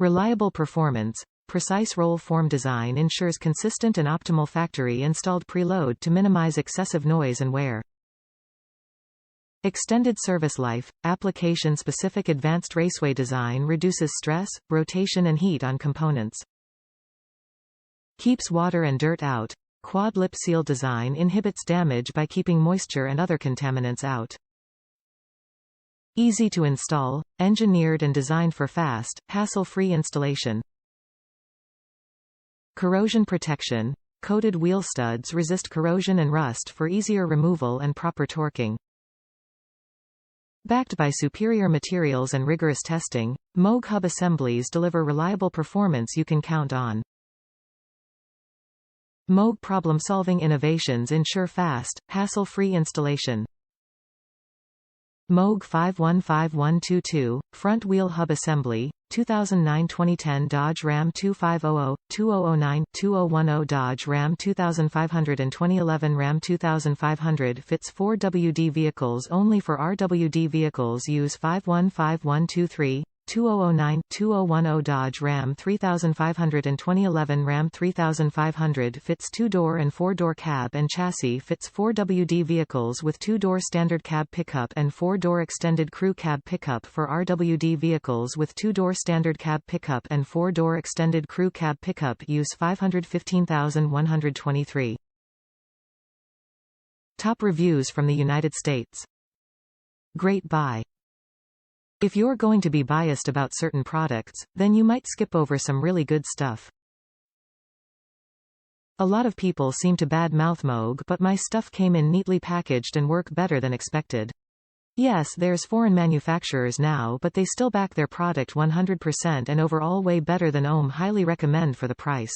Reliable performance. Precise roll form design ensures consistent and optimal factory installed preload to minimize excessive noise and wear. Extended service life. Application-specific advanced raceway design reduces stress, rotation and heat on components. Keeps water and dirt out. Quad lip seal design inhibits damage by keeping moisture and other contaminants out. Easy to install, engineered and designed for fast, hassle-free installation. Corrosion protection. Coated wheel studs resist corrosion and rust for easier removal and proper torquing. Backed by superior materials and rigorous testing, MOOG hub assemblies deliver reliable performance you can count on. MOOG problem-solving innovations ensure fast, hassle-free installation. MOOG 515122, front wheel hub assembly, 2009-2010 Dodge Ram 2500, 2009, 2010 Dodge Ram 2500 and 2011 Ram 2500 fits 4WD vehicles only for RWD vehicles use 515123, 2009, 2010 Dodge Ram 3500 and 2011 Ram 3500 fits 2-door and 4-door cab and chassis fits 4WD vehicles with 2-door standard cab pickup and 4-door extended crew cab pickup for RWD vehicles with 2-door standard cab pickup and 4-door extended crew cab pickup use 515123. Top reviews from the United States. Great buy. If you're going to be biased about certain products, then you might skip over some really good stuff. A lot of people seem to bad-mouth MOOG, but my stuff came in neatly packaged and work better than expected. Yes, there's foreign manufacturers now, but they still back their product 100% and overall way better than OHM. Highly recommend for the price.